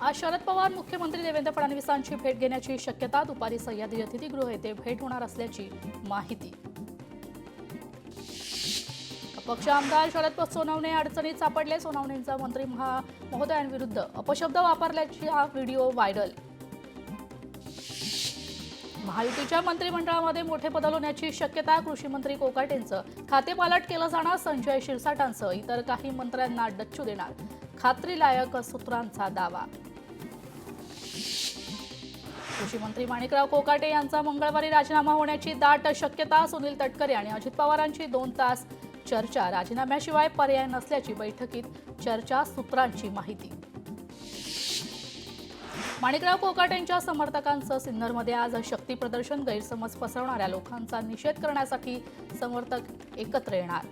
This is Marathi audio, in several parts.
आज शरद पवार मुख्यमंत्री देवेंद्र फडणवीसांची भेट घेण्याची शक्यता. दुपारी सह्याद्री अतिथीगृह येथे भेट होणार असल्याची माहिती. अपक्ष आमदार शरद सोनवणे अडचणीत सापडले. सोनवणेंचा मंत्री महोदयांविरुद्ध अपशब्द वापरल्याचा व्हिडिओ व्हायरल. महायुतीच्या मंत्रिमंडळामध्ये मोठे बदल होण्याची शक्यता. कृषी मंत्री कोकाटेंचं खातेपालट केलं जाणार. संजय शिरसाटांसह इतर काही मंत्र्यांना डच्चू देणार. खात्रीलायक सूत्रांचा दावा. कृषी मंत्री माणिकराव कोकाटे यांचा मंगळवारी राजीनामा होण्याची दाट शक्यता. सुनील तटकरे आणि अजित पवारांची 2 तास चर्चा. राजीनाम्याशिवाय पर्याय नसल्याची बैठकीत चर्चा. सूत्रांची माहिती. माणिकराव कोकाटेंच्या समर्थकांचं सिन्नरमध्ये आज शक्ती प्रदर्शन. गैरसमज पसरवणाऱ्या लोकांचा निषेध करण्यासाठी समर्थक एकत्र येणार.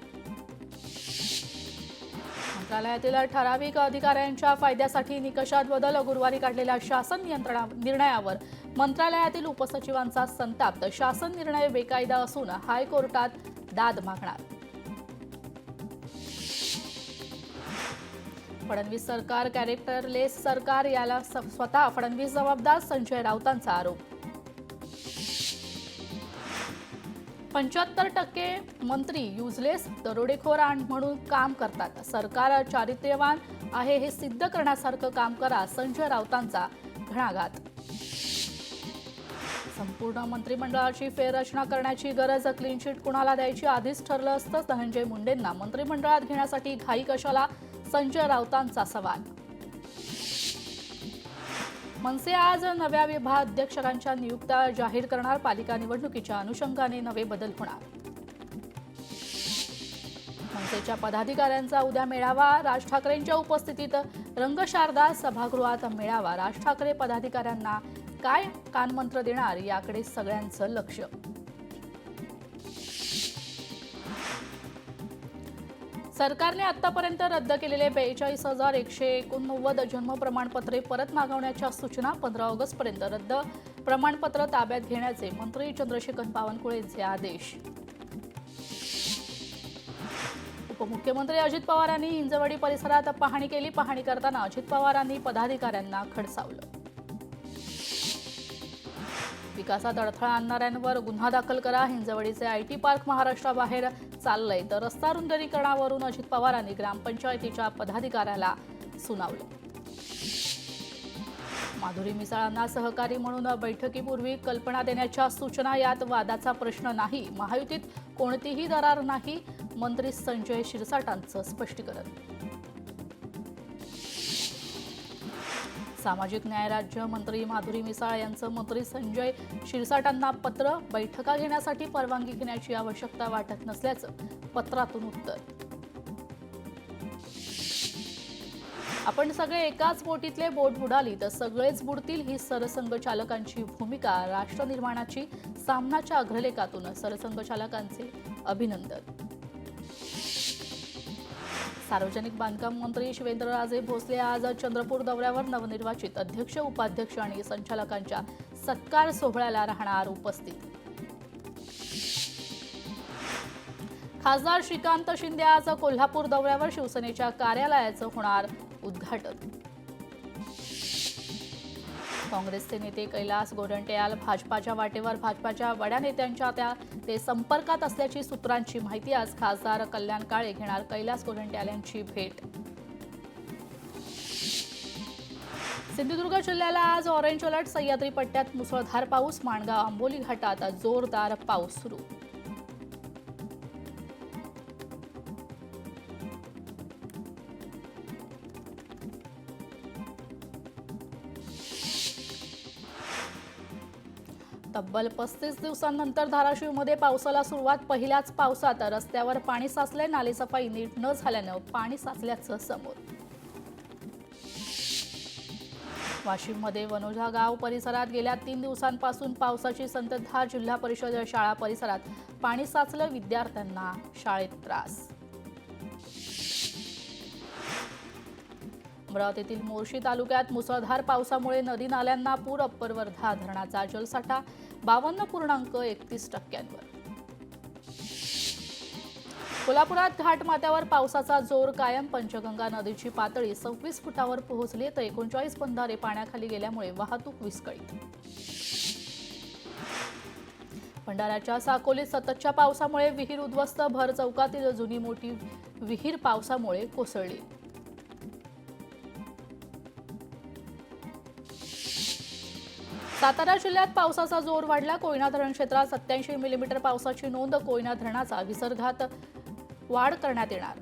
मंत्रालयातील ठराविक अधिकाऱ्यांच्या फायद्यासाठी निकषात बदल. गुरुवारी काढलेल्या शासन निर्णयावर मंत्रालयातील उपसचिवांचा संताप. शासन निर्णय बेकायदा असून हायकोर्टात दाद मागणार. फडणवीस सरकार कॅरेक्टरलेस सरकार, याला स्वतः फडणवीस जबाबदार. संजय राऊतांचा आरोप. 75% मंत्री युजलेस, दरोडेखोर म्हणून काम करतात. सरकार चारित्र्यवान आहे हे सिद्ध करण्यासारखं काम करा. संजय राऊतांचा घणाघात. संपूर्ण मंत्रिमंडळाची फेररचना करण्याची गरज. क्लीन चिट कुणाला द्यायची आधीच ठरलं असतं. धनंजय मुंडेंना मंत्रिमंडळात घेण्यासाठी घाई कशाला. संजय राऊतांचा सवाल. मनसे आज नव्या विभागाध्यक्षांच्या नियुक्त्या जाहीर करणार. पालिका निवडणुकीच्या अनुषंगाने नवे बदल होणार. मनसेच्या पदाधिकाऱ्यांचा उद्या मेळावा. राज ठाकरेंच्या उपस्थितीत रंगशारदा सभागृहात मेळावा. राज ठाकरे पदाधिकाऱ्यांना काय कानमंत्र देणार याकडे सगळ्यांचं लक्ष. सरकारने आतापर्यंत रद्द केलेले 42,189 जन्म प्रमाणपत्रे परत मागवण्याच्या सूचना. 15 ऑगस्टपर्यंत रद्द प्रमाणपत्र ताब्यात घेण्याचे मंत्री चंद्रशेखर बावनकुळेंचे आदेश. उपमुख्यमंत्री अजित पवारांनी हिंजवडी परिसरात पाहणी केली. पाहणी करताना अजित पवारांनी पदाधिकाऱ्यांना खडसावलं. विकासात अडथळा आणणाऱ्यांवर गुन्हा दाखल करा. हिंजवडीचे आयटी पार्क महाराष्ट्राबाहेर चाललंय तर रस्ता रुंदीकरणावरून अजित पवारांनी ग्रामपंचायतीच्या पदाधिकाऱ्याला सुनावलं. माधुरी मिसाळांना सहकारी म्हणून बैठकीपूर्वी कल्पना देण्याच्या सूचना. यात वादाचा प्रश्न नाही. महायुतीत कोणतीही दरार नाही. मंत्री संजय शिरसाटांचं स्पष्टीकरण. सामाजिक न्याय राज्यमंत्री माधुरी मिसाळ यांचं मंत्री संजय शिरसाटांना पत्र. बैठका घेण्यासाठी परवानगी घेण्याची आवश्यकता वाटत नसल्याचं पत्रातून उत्तर. आपण सगळे एकाच बोटीतले. बोट बुडाली तर सगळेच बुडतील ही सरसंघचालकांची भूमिका. राष्ट्र निर्माणाची सामनाच्या अग्रलेखातून सरसंघचालकांचे अभिनंदन. सार्वजनिक बांधकाम मंत्री शिवेंद्रराजे भोसले आज चंद्रपूर दौऱ्यावर. नवनिर्वाचित अध्यक्ष, उपाध्यक्ष आणि संचालकांच्या सत्कार सोहळ्याला राहणार उपस्थित. खासदार श्रीकांत शिंदे आज कोल्हापूर दौऱ्यावर. शिवसेनेच्या कार्यालयाचं होणार उद्घाटन. काँग्रेसचे नेते कैलास गोरंट्याल भाजपाच्या वाटेवर. भाजपाच्या बड्या नेत्यांच्या ते संपर्कात असल्याची सूत्रांची माहिती. आज खासदार कल्याण काळे घेणार कैलास गोरंट्याल यांची भेट. सिंधुदुर्ग जिल्ह्याला आज ऑरेंज अलर्ट. सह्याद्री पट्ट्यात मुसळधार पाऊस. माणगाव आंबोली घाटात जोरदार पाऊस सुरू. तब्बल 35 दिवसांनंतर धाराशिवमध्ये पावसाला सुरुवात. पहिल्याच पावसात रस्त्यावर पाणी साचले. नालेसफाई नीट न झाल्यानं पाणी साचल्याचं समोर. वाशिममध्ये वनोजा गाव परिसरात गेल्या 3 दिवसांपासून पावसाची संततधार. जिल्हा परिषद शाळा परिसरात पाणी साचलं. विद्यार्थ्यांना शाळेत त्रास. अमरावतीतील मोर्शी तालुक्यात मुसळधार पावसामुळे नदी नाल्यांना पूर. अप्पर वर्धा धरणाचा जलसाठा 52.31%. कोल्हापुरात घाटमाथ्यावर पावसाचा जोर कायम. पंचगंगा नदीची पातळी 26 फुटावर पोहोचली तर 39 बंधारे पाण्याखाली गेल्यामुळे वाहतूक विस्कळीत. भंडाऱ्याच्या साकोलीत सततच्या पावसामुळे विहीर उद्ध्वस्त. भर चौकातील जुनी मोठी विहीर पावसामुळे कोसळली. सातारा जिल्ह्यात पावसाचा जोर वाढला. कोयना धरण क्षेत्रात 87 मिलीमीटर पावसाची नोंद. कोयना धरणाचा विसर्गात वाढ करण्यात येणार.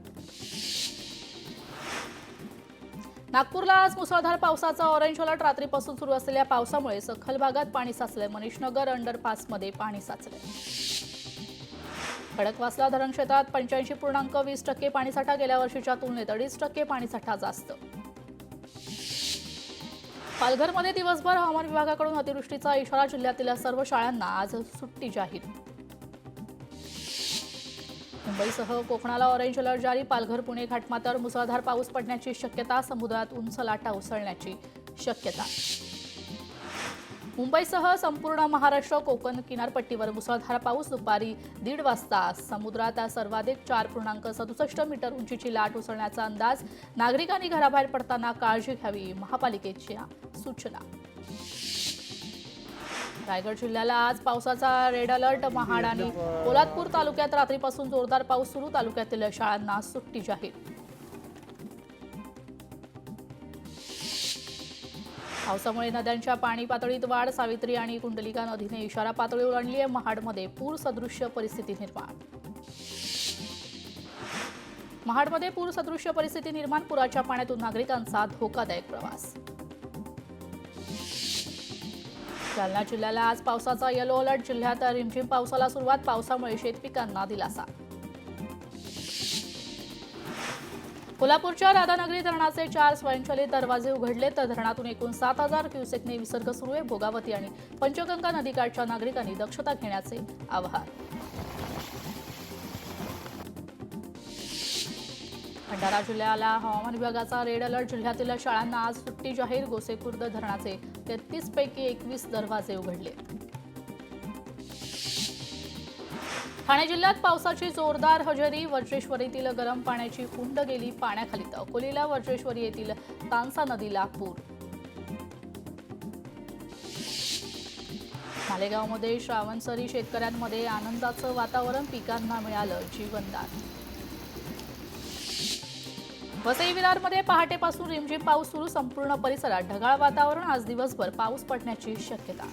नागपूरला आज मुसळधार पावसाचा ऑरेंज अलर्ट. रात्रीपासून सुरू असलेल्या पावसामुळे सखल भागात पाणी साचले. मनीषनगर अंडरपासमध्ये पाणी साचले. खडकवासला धरण क्षेत्रात 85.20% पाणीसाठा. गेल्या वर्षीच्या तुलनेत 2.5% पाणीसाठा जास्त. पालघरमध्ये दिवसभर हवामान विभागाकडून अतिवृष्टीचा इशारा. जिल्ह्यातील सर्व शाळांना आज सुट्टी जाहीर. मुंबईसह कोकणाला ऑरेंज अलर्ट जारी. पालघर, पुणे, घाटमाथ्यावर मुसळधार पाऊस पडण्याची शक्यता. समुद्रात उंच लाटा उसळण्याची शक्यता. मुंबईसह संपूर्ण महाराष्ट्र, कोकण किनारपट्टीवर मुसळधार पाऊस. दुपारी 1:30 वाजता समुद्रात सर्वाधिक 4.67 मीटर उंचीची लाट उसळण्याचा अंदाज. नागरिकांनी घराबाहेर पडताना काळजी घ्यावी, महापालिकेच्या सूचना. रायगड जिल्ह्याला आज पावसाचा रेड अलर्ट. महाड आणि पोलादपूर तालुक्यात रात्रीपासून जोरदार पाऊस सुरू. तालुक्यातील शाळांना सुट्टी जाहीर. पावसामुळे नद्यांच्या पाणी पातळीत वाढ. सावित्री आणि कुंडलिका नदीने इशारा पातळी ओलांडली आहे. महाडमध्ये पूर सदृश्य परिस्थिती निर्माण. महाडमध्ये पूर सदृश्य परिस्थिती निर्माण. पुराच्या पाण्यातून नागरिकांचा धोकादायक प्रवास. जालना जिल्ह्याला आज पावसाचा येलो अलर्ट. जिल्ह्यात रिमझिम पावसाला सुरुवात. पावसामुळे शेतपिकांना दिलासा. कोल्हापूरच्या राधानगरी धरणाचे 4 स्वयंचलित दरवाजे उघडले तर धरणातून एकूण 7,000 क्युसेकने विसर्ग सुरू आहे. भोगावती आणि पंचगंगा नदीकाठच्या नागरिकांनी दक्षता घेण्याचे आवाहन. भंडारा जिल्ह्याला हवामान विभागाचा रेड अलर्ट. जिल्ह्यातील शाळांना आज सुट्टी जाहीर. गोसेखुर्द धरणाचे 33 पैकी 21 दरवाजे उघडले. ठाणे जिल्ह्यात पावसाची जोरदार हजेरी. वज्रेश्वरीतील गरम पाण्याची कुंड गेली पाण्याखाली. अकोलीला वज्रेश्वरी येथील तानसा नदीला पूर. मालेगावमध्ये श्रावणसरी. शेतकऱ्यांमध्ये आनंदाचं वातावरण. पिकांना मिळालं जीवनदान. वसई विरारमध्ये पहाटेपासून रिमझिम पाऊस सुरू. संपूर्ण परिसरात ढगाळ वातावरण. आज दिवसभर पाऊस पडण्याची शक्यता.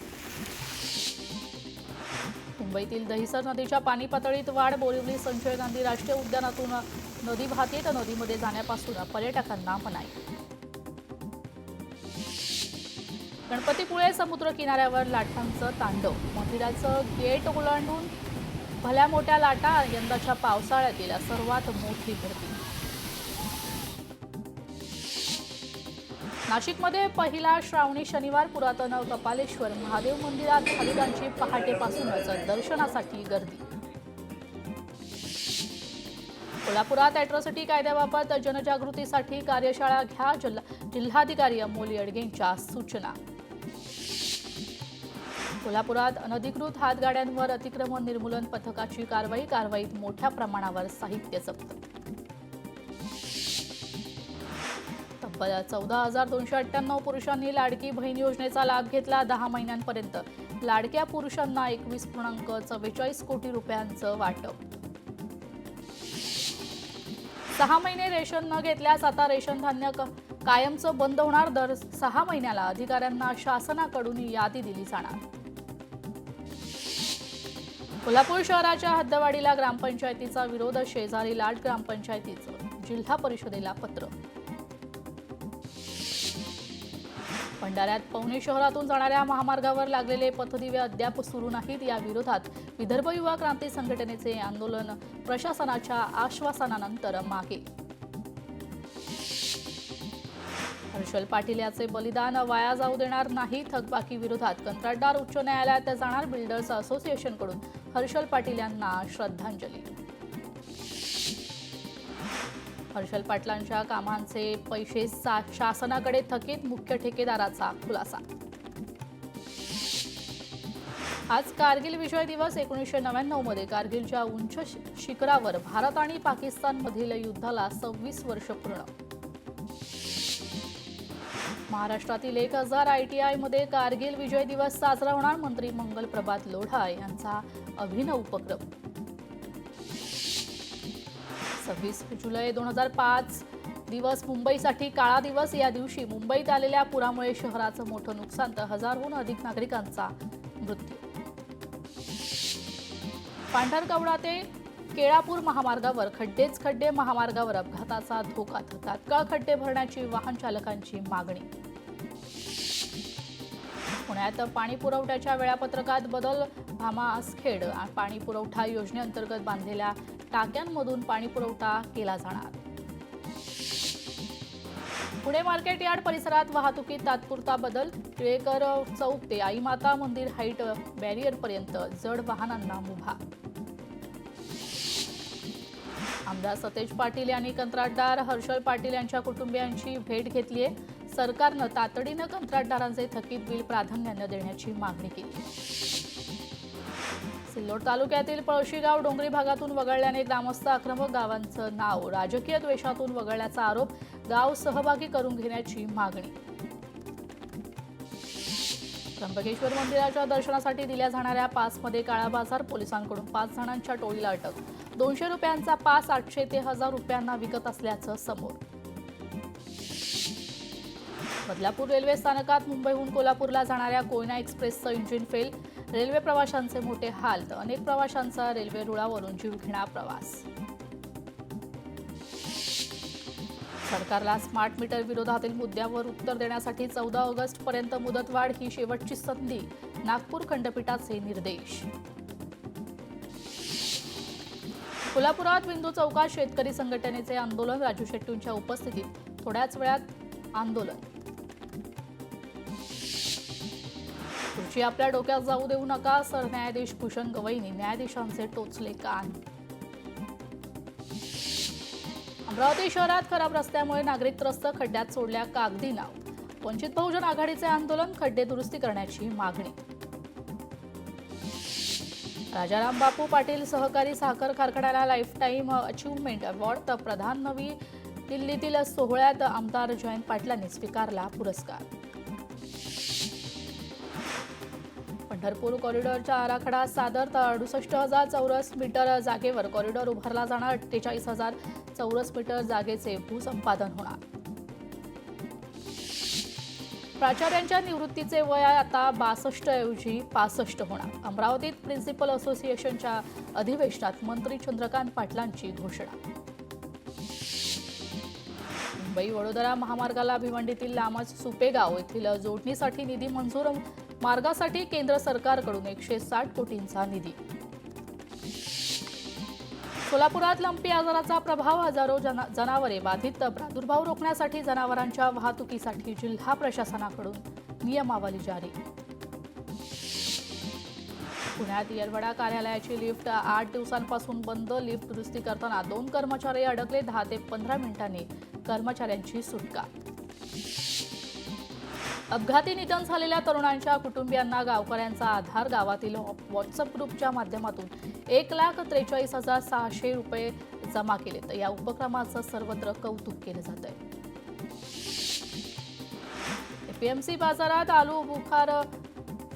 मुंबईतील दहिसर नदीच्या पाणी पातळीत वाढ. बोरिवली संजय गांधी राष्ट्रीय उद्यानातून नदी वाहते तर नदीमध्ये जाण्यापासून पर्यटकांना मनाई. गणपतीपुळे समुद्र किनाऱ्यावर लाटांचं तांडव. मंदिराचं गेट ओलांडून भल्या मोठ्या लाटा. यंदाच्या पावसाळ्यातील सर्वात मोठी गर्दी. नाशिकमध्ये पहिला श्रावणी शनिवार. पुरातन कपालेश्वर महादेव मंदिरात भाविकांची पहाटेपासूनच दर्शनासाठी गर्दी. कोल्हापुरात अॅट्रॉसिटी कायद्याबाबत जनजागृतीसाठी कार्यशाळा घ्या. जिल्हाधिकारी अमोल येडगेंच्या सूचना. कोल्हापुरात अनधिकृत हातगाड्यांवर अतिक्रमण निर्मूलन पथकाची कारवाईत मोठ्या प्रमाणावर साहित्य जप्त. तब्बल 14,298 पुरुषांनी लाडकी बहीण योजनेचा लाभ घेतला. 10 महिन्यांपर्यंत लाडक्या पुरुषांना 21.44 कोटी रुपयांचं वाटप. 6 महिने रेशन न घेतल्यास आता रेशन धान्य कायमचं बंद होणार. दर 6 महिन्याला अधिकाऱ्यांना शासनाकडून यादी दिली जाणार. कोल्हापूर शहराच्या हद्दवाढीला ग्रामपंचायतीचा विरोध. शेजारी लाट ग्रामपंचायतीचं जिल्हा परिषदेला पत्र. भंडाऱ्यात पवनी शहरातून जाणाऱ्या महामार्गावर लागलेले पथदिवे अद्याप सुरू नाहीत. या विरोधात विदर्भ युवा क्रांती संघटनेचे आंदोलन. प्रशासनाच्या आश्वासनानंतर मागे. हर्षल पाटील याचे बलिदान वाया जाऊ देणार नाही. थकबाकी विरोधात कंत्राटदार उच्च न्यायालयात जाणार. बिल्डर्स असोसिएशनकडून हर्षल पाटील यांना श्रद्धांजली. हर्षल पाटलांच्या कामांचे पैसे शासनाकडे थकीत. मुख्य ठेकेदाराचा खुलासा. आज कारगिल विजय दिवस. 1999 मध्ये कारगिलच्या उंच शिखरावर भारत आणि पाकिस्तानमधील युद्धाला 26 वर्ष पूर्ण. महाराष्ट्रातील 1000 ITI मध्ये कारगिल विजय दिवस साजरा होणार. मंत्री मंगल प्रभात लोढा यांचा अभिनव उपक्रम. 26 जुलै 2005 दिवस मुंबईसाठी काळा दिवस. या दिवशी मुंबईत आलेल्या पुरामुळे शहराचं मोठं नुकसान तर हजारहून अधिक नागरिकांचा मृत्यू. पांढरकवडा ते केळापूर महामार्गावर खड्डेच खड्डे. महामार्गावर अपघाताचा धोका. तात्काळ खड्डे भरण्याची वाहन चालकांची मागणी. पुण्यात पाणी पुरवठ्याच्या वेळापत्रकात बदल. भामासखेड पाणी पुरवठा योजनेअंतर्गत बांधलेल्या टाक्यांमधून पाणी पुरवठा केला जाणार. पुणे मार्केट यार्ड परिसरात वाहतुकीत तात्पुरता बदल. टिळेकर चौक ते आई माता मंदिर हाईट बॅरियरपर्यंत जड वाहनांना मुभा. आमदार सतेज पाटील यांनी कंत्राटदार हर्षल पाटील यांच्या कुटुंबियांची भेट घेतली आहे. सरकारनं तातडीनं कंत्राटदारांचे थकीत बिल प्राधान्याने देण्याची मागणी केली. सिल्लोड तालुक्यातील पळशीगाव डोंगरी भागातून वगळल्याने ग्रामस्थ आक्रमक. गावांचं नाव राजकीय द्वेषातून वगळल्याचा आरोप. गाव सहभागी करून घेण्याची मागणी. त्र्यंबकेश्वर मंदिराच्या दर्शनासाठी दिल्या जाणाऱ्या पासमध्ये काळा बाजार. पोलिसांकडून 5 जणांच्या टोळीला अटक. 200 रुपयांचा पास 800 ते 1000 रुपयांना विकत असल्याचं समोर. बदलापूर रेल्वे स्थानकात मुंबईहून कोल्हापूरला जाणाऱ्या कोयना एक्सप्रेसचं इंजिन फेल. रेल्वे प्रवाशांचे मोठे हाल तर अनेक प्रवाशांचा रेल्वे रुळावरून जीवघेणा प्रवास. सरकारला स्मार्ट मीटर विरोधातील मुद्द्यावर उत्तर देण्यासाठी 14 ऑगस्ट पर्यंत मुदतवाढ. ही शेवटची संधी. नागपूर खंडपीठाचे निर्देश. कोल्हापुरात बिंदू चौकात शेतकरी संघटनेचे आंदोलन. राजू शेट्टींच्या उपस्थितीत थोड्याच वेळात आंदोलन. खुर्ची आपल्या डोक्यात जाऊ देऊ नका. सरन्यायाधीश भूषण गवईंनी न्यायाधीशांचे टोचले कान. अमरावती शहरात खराब रस्त्यामुळे नागरिक त्रस्त. खड्ड्यात सोडल्या कागदी नाव. वंचित बहुजन आघाडीचे आंदोलन. खड्डे दुरुस्ती करण्याची मागणी. राजाराम बापू पाटील सहकारी साखर कारखान्याला लाईफटाईम अचिव्हमेंट अवॉर्ड तर प्रधान. नवी दिल्लीतील सोहळ्यात आमदार जयंत पाटलांनी स्वीकारला पुरस्कार. पंढरपूर कॉरिडॉरचा आराखडा सादर. 68,000 चौरस मीटर जागेवर कॉरिडॉर उभारला जाणार. 48,000 चौरस मीटर जागेचे भूसंपादन होणार. प्राचार्यांच्या निवृत्तीचे वय आता 62 ऐवजी 65 होणार. अमरावतीत प्रिन्सिपल असोसिएशनच्या अधिवेशनात मंत्री चंद्रकांत पाटलांची घोषणा. मुंबई वडोदरा महामार्गाला भिवंडीतील लामच सुपेगाव येथील जोडणीसाठी निधी मंजूर. मार्गासाठी केंद्र सरकारकडून 160 कोटींचा निधी. सोलापुरात लंपी आजाराचा प्रभाव. हजारो जनावरे बाधित. प्रादुर्भाव रोखण्यासाठी जनावरांच्या वाहतुकीसाठी जिल्हा प्रशासनाकडून नियमावली जारी. पुण्यात येरवडा कार्यालयाची लिफ्ट 8 दिवसांपासून बंद. लिफ्ट दुरुस्ती करताना 2 कर्मचारी अडकले. 10 ते 15 मिनिटांनी कर्मचाऱ्यांची सुटका. अपघाती निधन झालेल्या तरुणांच्या कुटुंबियांना गावकऱ्यांचा आधार. गावातील व्हॉट्सअप ग्रुपच्या माध्यमातून 1,43,600 रुपये जमा केले. तर या उपक्रमाचं सर्वत्र कौतुक केलं जात आहे. एपीएमसी बाजारात आलू बुखार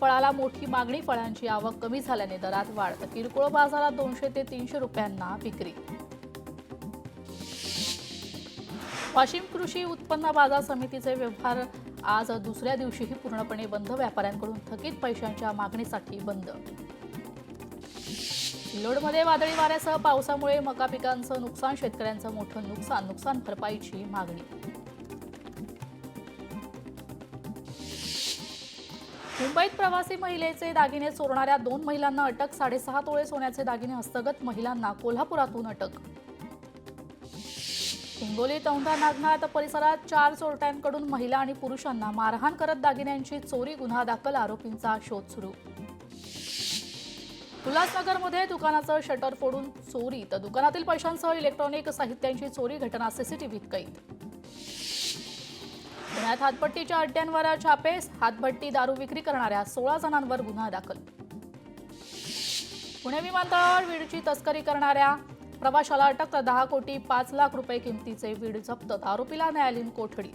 फळाला मोठी मागणी. फळांची आवक कमी झाल्याने दरात वाढ. तर किरकोळ बाजारात 200 ते 300 रुपयांना विक्री. वाशिम कृषी उत्पन्न बाजार समितीचे व्यवहार आज दुसऱ्या दिवशीही पूर्णपणे बंद. व्यापाऱ्यांकडून थकीत पैशांच्या मागणीसाठी बंद. सिल्लोडमध्ये वादळी वाऱ्यासह पावसामुळे मका पिकांचं नुकसान. शेतकऱ्यांचं मोठं नुकसान. नुकसान भरपाईची मागणी. मुंबईत प्रवासी महिलेचे दागिने चोरणाऱ्या 2 महिलांना अटक. 6.5 तोळे सोन्याचे दागिने हस्तगत. महिलांना कोल्हापुरातून अटक. हिंगोलीत औंढा नागनाथ परिसरात 4 चोरट्यांकडून महिला आणि पुरुषांना मारहाण करत दागिन्यांची चोरी. गुन्हा दाखल. आरोपींचा शोध सुरू. उल्हासनगरमध्ये दुकानाचं शटर फोडून चोरी. तर दुकानातील पैशांसह इलेक्ट्रॉनिक साहित्यांची चोरी. घटना सीसीटीव्हीत कैद. पुण्यात हातभट्टीच्या अड्ड्यांवर छापे. हातभट्टी दारू विक्री करणाऱ्या 16 जणांवर गुन्हा दाखल. पुणे विमानतळावर वीडची तस्करी करणाऱ्या प्रवाशाला अटक, तर 10 कोटी 5 लाख रुपये किमतीचे वीड जप्त, आरोपीला न्यायालयीन कोठडी.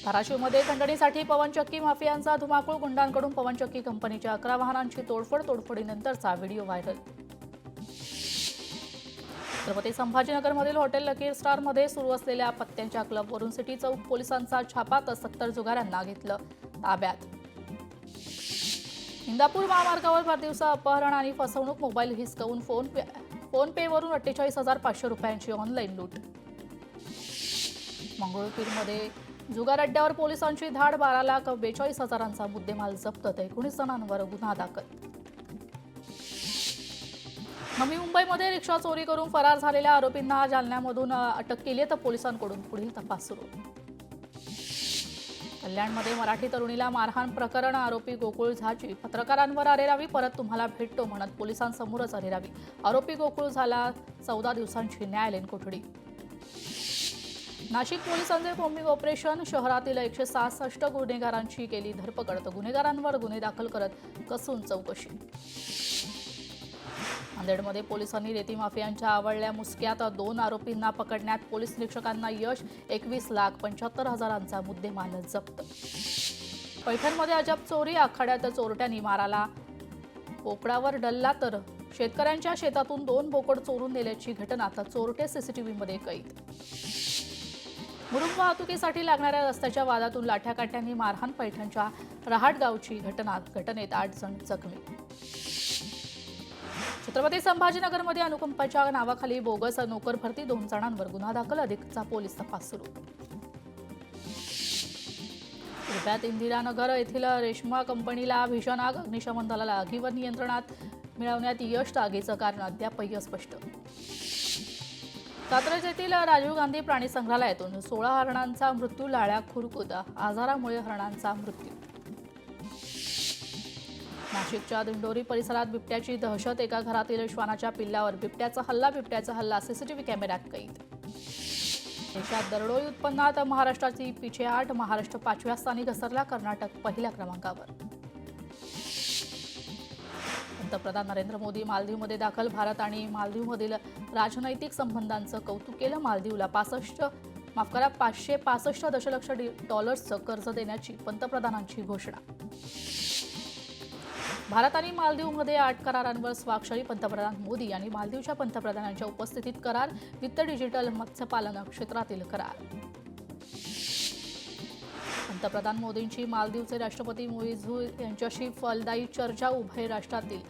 धाराशिवमध्ये खंडणीसाठी पवनचक्की माफियांचा धुमाकूळ, गुंडांकडून पवनचक्की कंपनीच्या 11 वाहनांची तोडफोडीनंतरचा व्हिडिओ व्हायरल. छत्रपती संभाजीनगरमधील हॉटेल लकीर स्टारमध्ये सुरू असलेल्या पत्त्यांच्या क्लबवरून सिटी चौक पोलिसांचा छापा, तर 70 जुगाऱ्यांना घेतलं ताब्यात. इंदापूर महामार्गावर भरदिवसा अपहरण आणि फसवणूक, मोबाईल हिसकावून फोन पेवरून 48,500 रुपयांची ऑनलाईन लूट. मंगळूरमध्ये जुगार अड्ड्यावर पोलिसांची धाड, 12,42,000चा मुद्देमाल जप्त, 19 जणांवर गुन्हा दाखल. नवी मुंबईमध्ये रिक्षा चोरी करून फरार झालेल्या आरोपींना जालन्यामधून अटक केली, तर पोलिसांकडून पुढील तपास सुरू. कल्याणमध्ये मराठी तरुणीला मारहाण प्रकरण, आरोपी गोकुळ झाची पत्रकारांवर अरेरावी, परत तुम्हाला भेटतो म्हणत पोलिसांसमोरच अरेरावी. आरोपी गोकुळ झाला 14 दिवसांची न्यायालयीन कोठडी. नाशिक पोलिसांचे कॉम्बिंग ऑपरेशन, शहरातील 166 गुन्हेगारांची केली धरपकड, तर गुन्हेगारांवर गुन्हे दाखल करत कसून चौकशी. नांदेडमध्ये पोलिसांनी रेती माफियांच्या आवळल्या मुसक्यात, 2 आरोपींना पकडण्यात पोलीस निरीक्षकांना यश, 21,75,000चा मुद्देमाल जप्त. पैठणमध्ये अजब चोरी, आखाड्यात चोरट्यांनी माराला बोकडावर डल्ला, तर शेतकऱ्यांच्या शेतातून 2 बोकड चोरून नेल्याची घटना, तर चोरटे सीसीटीव्हीमध्ये कैद. मुरुम वाहतुकीसाठी लागणाऱ्या रस्त्याच्या वादातून लाठ्याकाठ्यांनी मारहाण, पैठणच्या रहाट गावची घटनेत 8 जण जखमी. छत्रपती संभाजीनगरमध्ये अनुकंपाच्या नावाखाली बोगस नोकर भरती, 2 जणांवर गुन्हा दाखल, अधिकचा पोलीस तपास सुरू. पुण्यात इंदिरानगर येथील रेशमा कंपनीला भीषण आग, अग्निशमन दलाला आगीवर नियंत्रणात मिळवण्यात यश, आगीचं कारण अद्यापही अस्पष्ट. कात्रज येथील राजीव गांधी प्राणी संग्रहालयातून 16 हरणांचा मृत्यू, लाळ्या खुरकूत आजारामुळे हरणांचा मृत्यू. नाशिकच्या दिंडोरी परिसरात बिबट्याची दहशत, एका घरातील श्वानाच्या पिल्लावर बिबट्याचा हल्ला सीसीटीव्ही कॅमेऱ्यात कैद. देशात दरडोई उत्पन्नात महाराष्ट्राची पिछेहाट, महाराष्ट्र 5व्या स्थानी घसरला, कर्नाटक पहिल्या क्रमांकावर. पंतप्रधान नरेंद्र मोदी मालदीवमध्ये दाखल, भारत आणि मालदीवमधील राजनैतिक संबंधांचं कौतुक केलं. मालदीवला 565 दशलक्ष डॉलर्सचं कर्ज देण्याची पंतप्रधानांची घोषणा. भारत आणि मालदीवमध्ये 8 करारांवर स्वाक्षरी, पंतप्रधान मोदी आणि मालदीवच्या पंतप्रधानांच्या उपस्थितीत करार, वित्त, डिजिटल, मत्स्यपालन क्षेत्रातील करार. पंतप्रधान मोदींची मालदीवचे राष्ट्रपती मुइझू यांच्याशी फलदायी चर्चा, उभय राष्ट्रातील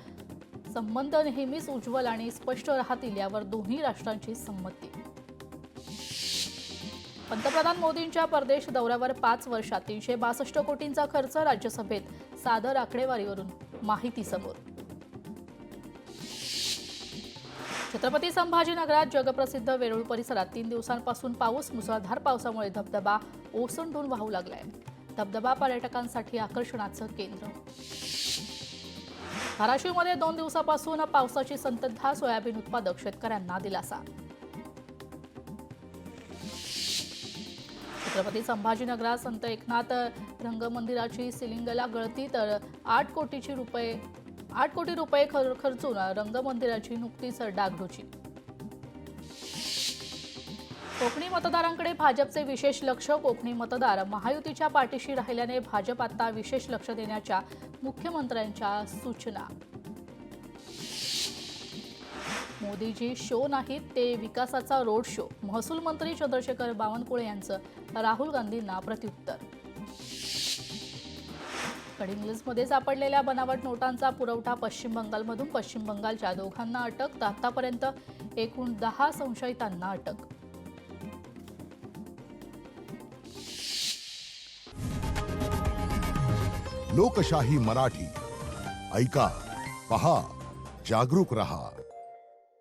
संबंध नेहमीच उज्ज्वल आणि स्पष्ट राहतील, यावर दोन्ही राष्ट्रांची संमती. पंतप्रधान मोदींच्या परदेश दौऱ्यावर 5 वर्षात 362 कोटींचा खर्च, राज्यसभेत सादर आकडेवारीवरून माहिती समोर. छत्रपती संभाजीनगरात जगप्रसिद्ध वेरूळ परिसरात 3 दिवसांपासून पाऊस, मुसळधार पावसामुळे धबधबा ओसंडून वाहू लागलाय. धबधबा पर्यटकांसाठी आकर्षणाचं केंद्र. धाराशिवमध्ये 2 दिवसापासून पावसाची संततधार, सोयाबीन उत्पादक शेतकऱ्यांना दिलासा. छत्रपती संभाजीनगरात संत एकनाथ रंगमंदिराची सिलिंगला गळती, तर 8 कोटी रुपये खर्चून रंगमंदिराची नुकतीच डागडुजी. कोकणी मतदारांकडे भाजपचे विशेष लक्ष, कोकणी मतदार महायुतीच्या पाठीशी राहिल्याने भाजप आता विशेष लक्ष देण्याच्या मुख्यमंत्र्यांच्या सूचना. मोदीजी शो नाहीत, ते विकासाचा रोड शो, महसूल मंत्री चंद्रशेखर बावनकुळे यांचं राहुल गांधींना प्रत्युत्तर. गडहिंग्लजमध्ये सापडलेल्या बनावट नोटांचा पुरवठा पश्चिम बंगालमधून, पश्चिम बंगालच्या 2 जणांना अटक, तर आतापर्यंत एकूण 10 संशयितांना अटक. लोकशाही मराठी ऐका, पहा, जागरूक रहा.